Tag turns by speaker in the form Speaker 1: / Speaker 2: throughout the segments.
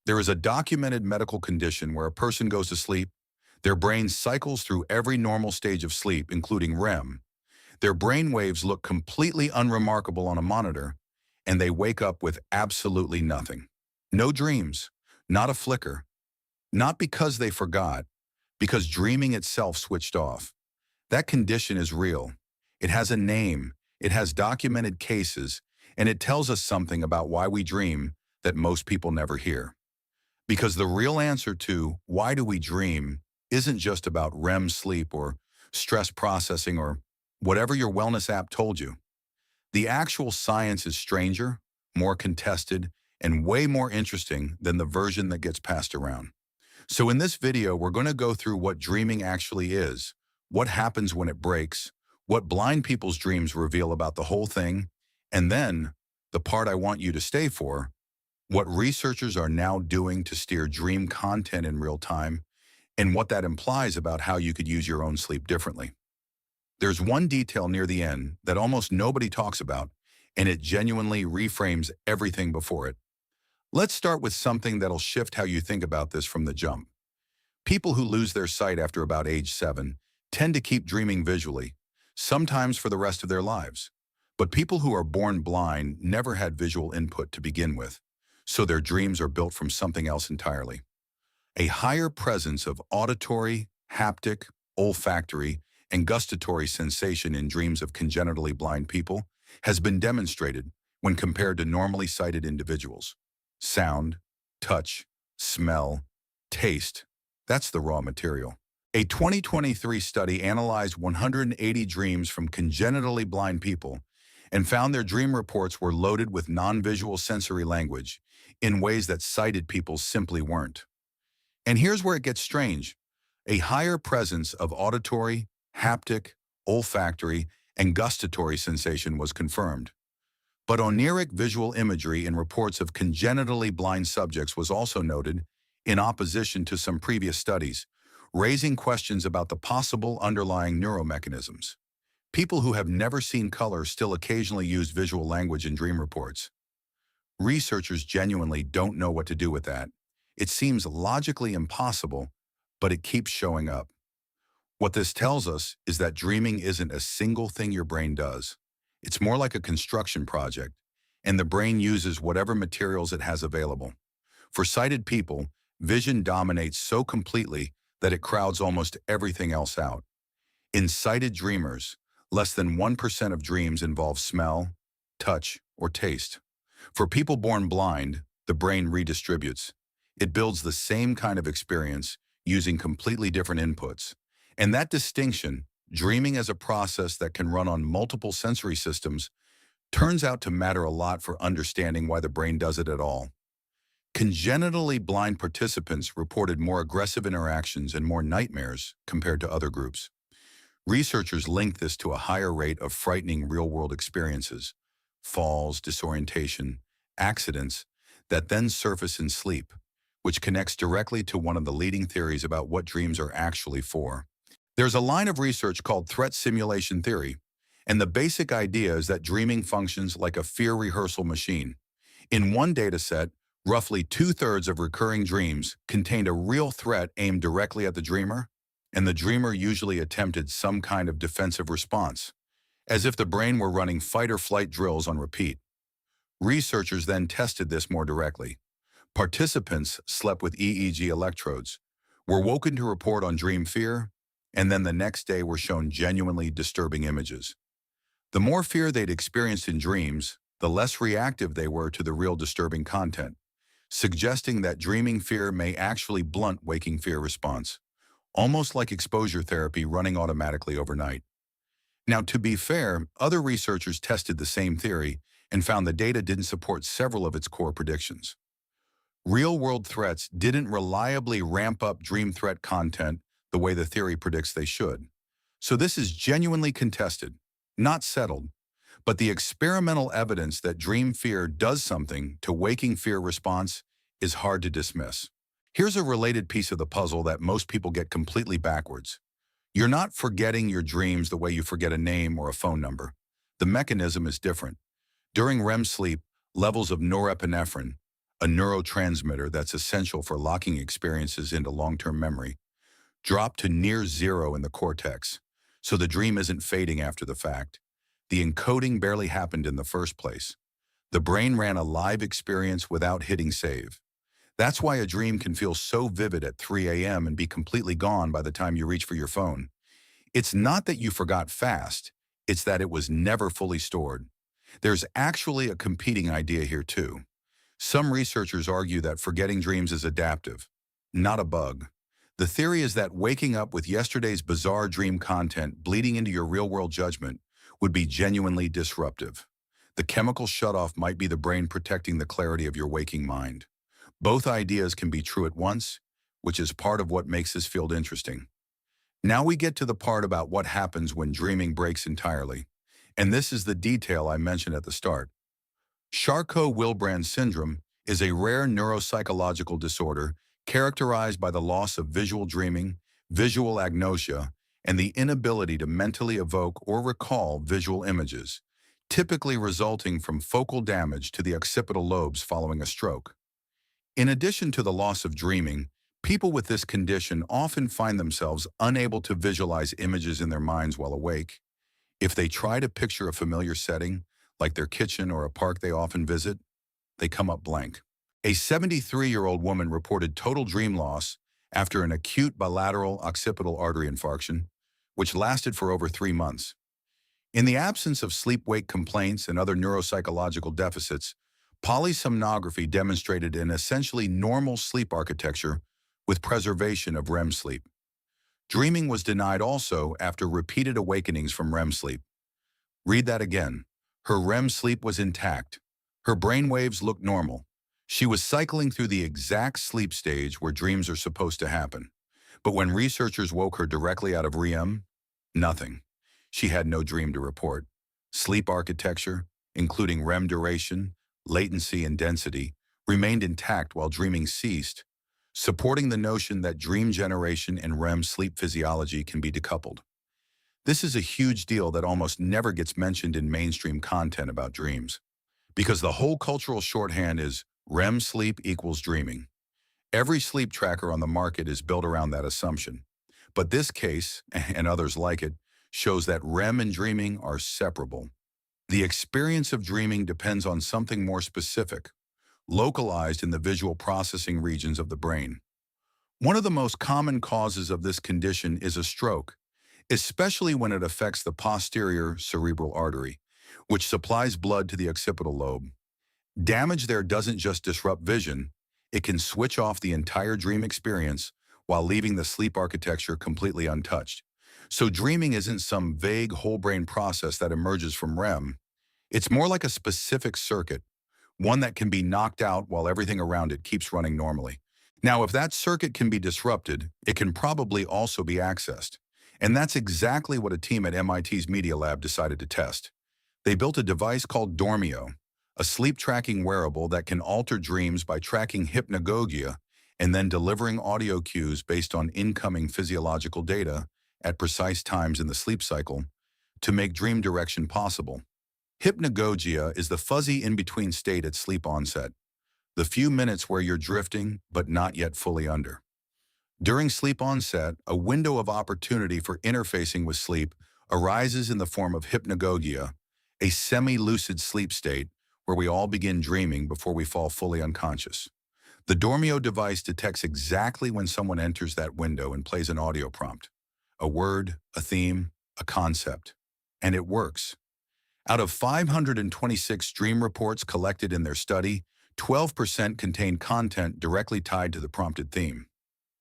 Speaker 1: There is a documented medical condition where a person goes to sleep, their brain cycles through every normal stage of sleep, including REM. Their brain waves look completely unremarkable on a monitor, and they wake up with absolutely nothing. No dreams, not a flicker. Not because they forgot, because dreaming itself switched off. That condition is real. It has a name, it has documented cases, and it tells us something about why we dream that most people never hear. Because the real answer to why do we dream isn't just about REM sleep or stress processing or whatever your wellness app told you. The actual science is stranger, more contested, and way more interesting than the version that gets passed around. So in this video, we're going to go through what dreaming actually is, what happens when it breaks, what blind people's dreams reveal about the whole thing, and then, the part I want you to stay for, what researchers are now doing to steer dream content in real time, and what that implies about how you could use your own sleep differently. There's one detail near the end that almost nobody talks about, and it genuinely reframes everything before it. Let's start with something that'll shift how you think about this from the jump. People who lose their sight after about age 7 tend to keep dreaming visually, sometimes for the rest of their lives. But people who are born blind never had visual input to begin with, so their dreams are built from something else entirely. A higher presence of auditory, haptic, olfactory, and gustatory sensation in dreams of congenitally blind people has been demonstrated when compared to normally sighted individuals. Sound, touch, smell, taste, that's the raw material. A 2023 study analyzed 180 dreams from congenitally blind people and found their dream reports were loaded with non-visual sensory language in ways that sighted people simply weren't. And here's where it gets strange. A higher presence of auditory, haptic, olfactory, and gustatory sensation was confirmed. But oniric visual imagery in reports of congenitally blind subjects was also noted in opposition to some previous studies, raising questions about the possible underlying neuromechanisms. People who have never seen color still occasionally use visual language in dream reports. Researchers genuinely don't know what to do with that. It seems logically impossible, but it keeps showing up. What this tells us is that dreaming isn't a single thing your brain does. It's more like a construction project, and the brain uses whatever materials it has available. For sighted people, vision dominates so completely that it crowds almost everything else out. In sighted dreamers, less than 1% of dreams involve smell, touch, or taste. For people born blind, the brain redistributes. It builds the same kind of experience using completely different inputs. And that distinction, dreaming as a process that can run on multiple sensory systems, turns out to matter a lot for understanding why the brain does it at all. Congenitally blind participants reported more aggressive interactions and more nightmares compared to other groups. Researchers linked this to a higher rate of frightening real-world experiences, falls, disorientation, accidents, that then surface in sleep, which connects directly to one of the leading theories about what dreams are actually for. There's a line of research called threat simulation theory, and the basic idea is that dreaming functions like a fear rehearsal machine. In one data set, roughly 2/3 of recurring dreams contained a real threat aimed directly at the dreamer, and the dreamer usually attempted some kind of defensive response, as if the brain were running fight or flight drills on repeat. Researchers then tested this more directly. Participants slept with EEG electrodes, were woken to report on dream fear, and then the next day were shown genuinely disturbing images. The more fear they'd experienced in dreams, the less reactive they were to the real disturbing content, suggesting that dreaming fear may actually blunt waking fear response, almost like exposure therapy running automatically overnight. Now, to be fair, other researchers tested the same theory and found the data didn't support several of its core predictions. Real-world threats didn't reliably ramp up dream threat content the way the theory predicts they should. So this is genuinely contested, not settled, but the experimental evidence that dream fear does something to waking fear response is hard to dismiss. Here's a related piece of the puzzle that most people get completely backwards. You're not forgetting your dreams the way you forget a name or a phone number. The mechanism is different. During REM sleep, levels of norepinephrine, a neurotransmitter that's essential for locking experiences into long-term memory, dropped to near zero in the cortex, so the dream isn't fading after the fact. The encoding barely happened in the first place. The brain ran a live experience without hitting save. That's why a dream can feel so vivid at 3 a.m. and be completely gone by the time you reach for your phone. It's not that you forgot fast, it's that it was never fully stored. There's actually a competing idea here too. Some researchers argue that forgetting dreams is adaptive, not a bug. The theory is that waking up with yesterday's bizarre dream content bleeding into your real-world judgment would be genuinely disruptive. The chemical shutoff might be the brain protecting the clarity of your waking mind. Both ideas can be true at once, which is part of what makes this field interesting. Now we get to the part about what happens when dreaming breaks entirely. And this is the detail I mentioned at the start. Charcot-Wilbrand syndrome is a rare neuropsychological disorder characterized by the loss of visual dreaming, visual agnosia, and the inability to mentally evoke or recall visual images, typically resulting from focal damage to the occipital lobes following a stroke. In addition to the loss of dreaming, people with this condition often find themselves unable to visualize images in their minds while awake. If they try to picture a familiar setting, like their kitchen or a park they often visit, they come up blank. A 73-year-old woman reported total dream loss after an acute bilateral occipital artery infarction, which lasted for over 3 months. In the absence of sleep-wake complaints and other neuropsychological deficits, polysomnography demonstrated an essentially normal sleep architecture with preservation of REM sleep. Dreaming was denied also after repeated awakenings from REM sleep. Read that again. Her REM sleep was intact. Her brain waves looked normal. She was cycling through the exact sleep stage where dreams are supposed to happen. But when researchers woke her directly out of REM, nothing. She had no dream to report. Sleep architecture, including REM duration, latency, and density, remained intact while dreaming ceased, supporting the notion that dream generation and REM sleep physiology can be decoupled. This is a huge deal that almost never gets mentioned in mainstream content about dreams, because the whole cultural shorthand is REM sleep equals dreaming. Every sleep tracker on the market is built around that assumption. But this case, and others like it, shows that REM and dreaming are separable. The experience of dreaming depends on something more specific, localized in the visual processing regions of the brain. One of the most common causes of this condition is a stroke, especially when it affects the posterior cerebral artery, which supplies blood to the occipital lobe. Damage there doesn't just disrupt vision, it can switch off the entire dream experience while leaving the sleep architecture completely untouched. So dreaming isn't some vague whole-brain process that emerges from REM. It's more like a specific circuit, one that can be knocked out while everything around it keeps running normally. Now, if that circuit can be disrupted, it can probably also be accessed. And that's exactly what a team at MIT's Media Lab decided to test. They built a device called Dormio, a sleep-tracking wearable that can alter dreams by tracking hypnagogia and then delivering audio cues based on incoming physiological data at precise times in the sleep cycle to make dream direction possible. Hypnagogia is the fuzzy in-between state at sleep onset, the few minutes where you're drifting but not yet fully under. During sleep onset, a window of opportunity for interfacing with sleep arises in the form of hypnagogia, a semi-lucid sleep state where we all begin dreaming before we fall fully unconscious. The Dormio device detects exactly when someone enters that window and plays an audio prompt, a word, a theme, a concept, and it works. Out of 526 dream reports collected in their study, 12% contained content directly tied to the prompted theme.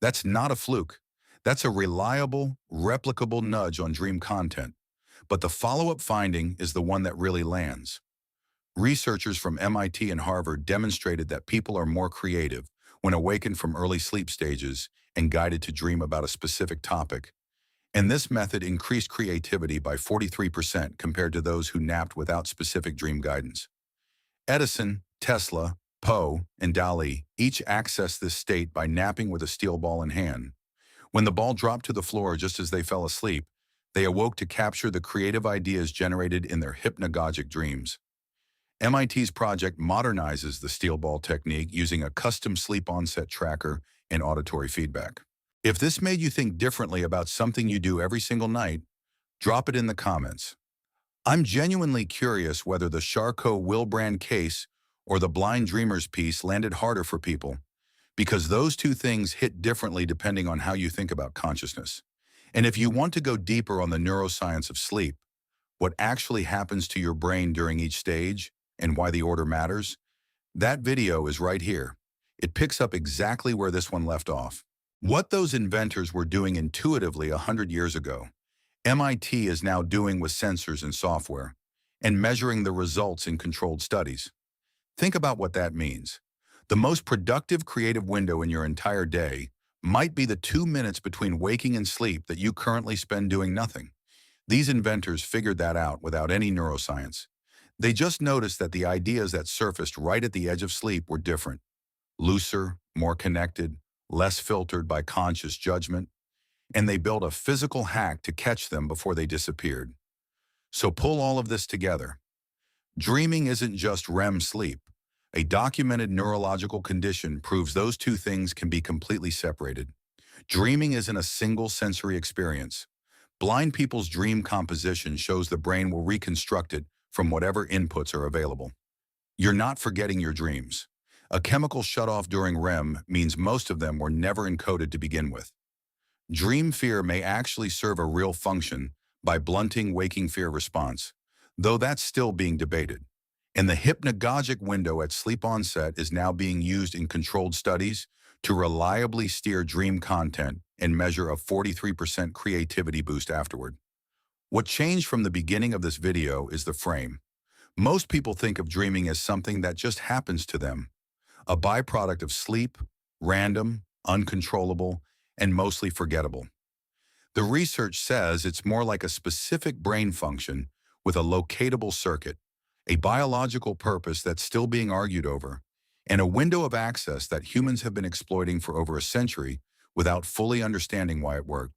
Speaker 1: That's not a fluke. That's a reliable, replicable nudge on dream content. But the follow-up finding is the one that really lands. Researchers from MIT and Harvard demonstrated that people are more creative when awakened from early sleep stages and guided to dream about a specific topic. And this method increased creativity by 43% compared to those who napped without specific dream guidance. Edison, Tesla, Poe, and Dali each accessed this state by napping with a steel ball in hand. When the ball dropped to the floor just as they fell asleep, they awoke to capture the creative ideas generated in their hypnagogic dreams. MIT's project modernizes the steel ball technique using a custom sleep onset tracker and auditory feedback. If this made you think differently about something you do every single night, drop it in the comments. I'm genuinely curious whether the Charcot Wilbrand case or the Blind Dreamers piece landed harder for people, because those two things hit differently depending on how you think about consciousness. And if you want to go deeper on the neuroscience of sleep, what actually happens to your brain during each stage, and why the order matters, that video is right here. It picks up exactly where this one left off. What those inventors were doing intuitively 100 years ago, MIT is now doing with sensors and software, and measuring the results in controlled studies. Think about what that means. The most productive creative window in your entire day might be the 2 minutes between waking and sleep that you currently spend doing nothing. These inventors figured that out without any neuroscience. They just noticed that the ideas that surfaced right at the edge of sleep were different, looser, more connected, less filtered by conscious judgment, and they built a physical hack to catch them before they disappeared. So pull all of this together. Dreaming isn't just REM sleep. A documented neurological condition proves those two things can be completely separated. Dreaming isn't a single sensory experience. Blind people's dream composition shows the brain will reconstruct it from whatever inputs are available. You're not forgetting your dreams. A chemical shutoff during REM means most of them were never encoded to begin with. Dream fear may actually serve a real function by blunting waking fear response, though that's still being debated. And the hypnagogic window at sleep onset is now being used in controlled studies to reliably steer dream content and measure a 43% creativity boost afterward. What changed from the beginning of this video is the frame. Most people think of dreaming as something that just happens to them, a byproduct of sleep, random, uncontrollable, and mostly forgettable. The research says it's more like a specific brain function with a locatable circuit, a biological purpose that's still being argued over, and a window of access that humans have been exploiting for over a century without fully understanding why it worked.